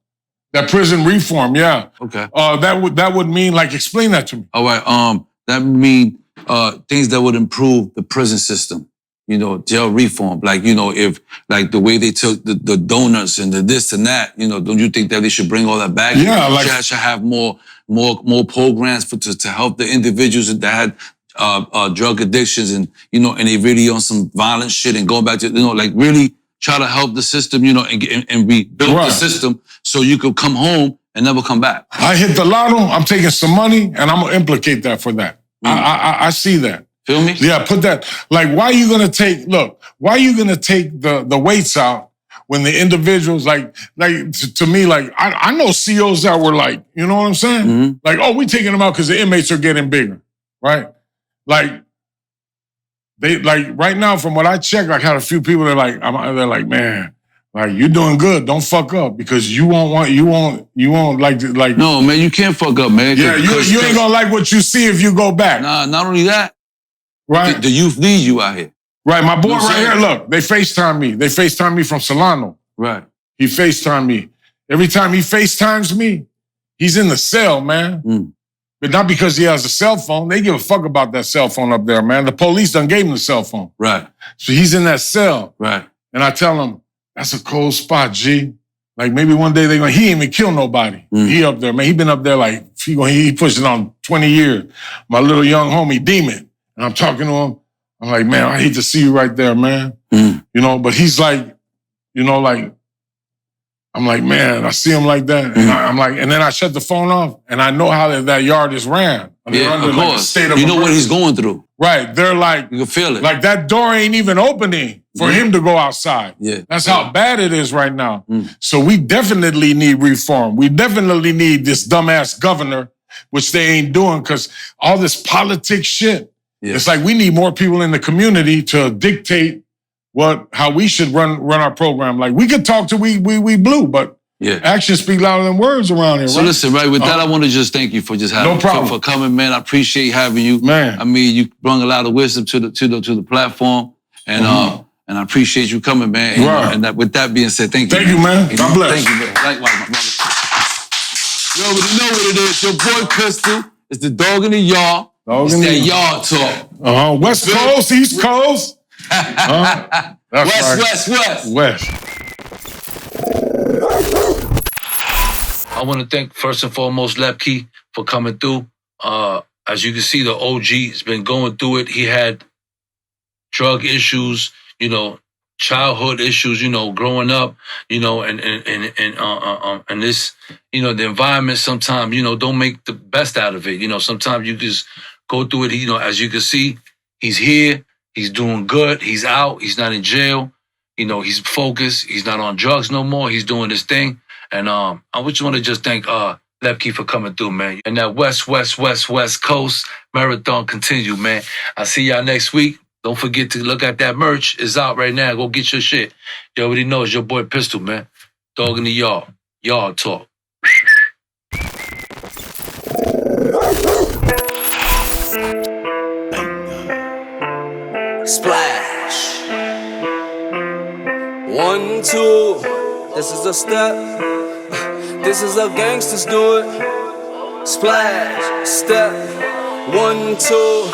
That prison reform, yeah. Okay. That would mean, explain that to me. All right. That would mean things that would improve the prison system. Jail reform. If the way they took the donuts and the this and that, don't you think that they should bring all that back? Yeah, should have more programs to help the individuals that had drug addictions and they really on some violent shit and going back to really try to help the system and rebuild the system so you could come home and never come back. I hit the lotto. I'm taking some money and I'm gonna implicate that for that. I see that. Feel me? Yeah, put that. Why are you gonna take the weights out when the individuals to me, I know COs that were you know what I'm saying? Mm-hmm. We taking them out because the inmates are getting bigger, right? They right now, from what I checked, I had a few people that man, you're doing good. Don't fuck up because you won't like. No, man, you can't fuck up, man. Yeah, you ain't gonna like what you see if you go back. Nah, not only that, right? The youth need you out here. Right, my boy right here. Look, they FaceTime me. They FaceTime me from Solano. Right. He FaceTime me. Every time he FaceTimes me, he's in the cell, man. But not because he has a cell phone. They give a fuck about that cell phone up there, man. The police done gave him the cell phone. Right. So he's in that cell. Right. And I tell him, that's a cold spot, G. Like maybe one day he ain't even kill nobody. He up there, man. He been up there like, he pushing on 20 years. My little young homie, Demon. And I'm talking to him. I'm like, man, I hate to see you right there, man. You know, but he's like, you know, like, I'm like, man, I see him like that. And I'm like, and then I shut the phone off and I know how that yard is ran. Yeah, under, of like, course. State of you know what emergency. he's going through. Right. They're like, you can feel it. Like that door ain't even opening for him to go outside. Yeah. That's how bad it is right now. So we definitely need reform. We definitely need this dumbass governor, which they ain't doing because all this politics shit. Yeah. It's like we need more people in the community to dictate how we should run our program. Like we could talk to we blue, but actions speak louder than words around here. So listen, right, with that, I want to just thank you for just having for coming, man. I appreciate having you. Man. I mean, you brought a lot of wisdom to the platform. And and I appreciate you coming, man. And with that being said, thank you. Thank you, man. God bless. Thank you, man. Likewise, my brother. You already know what it is. Your boy Pistol. It's the dog in the yard. It's that yard talk. West Coast, East Coast. That's West. I want to thank first and foremost Lepke for coming through. As you can see, the OG's been going through it. He had drug issues, you know, childhood issues, you know, growing up, you know, and this, you know, the environment sometimes, you know, don't make the best out of it. You know, sometimes you just go through it. You know, as you can see, he's here. He's doing good. He's out. He's not in jail. You know, he's focused. He's not on drugs no more. He's doing his thing. And I just want to just thank Lepke for coming through, man. And that West Coast marathon continue, man. I'll see y'all next week. Don't forget to look at that merch. It's out right now. Go get your shit. You already know it's your boy Pistol, man. Dog in the yard. Yard talk. Splash. 1, 2. This is a step. This is how gangsters do it. Splash. Step. 1, 2.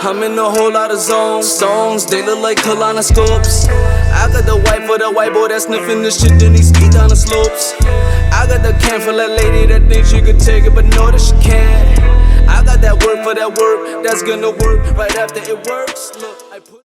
I'm in a whole lot of songs, they look like colonoscopes. I got the white for the white boy that's sniffing the shit, then he ski down the slopes. I got the can for that lady that thinks she could take it, but know that she can't. I got that work for that work that's gonna work right after it works. Look, I put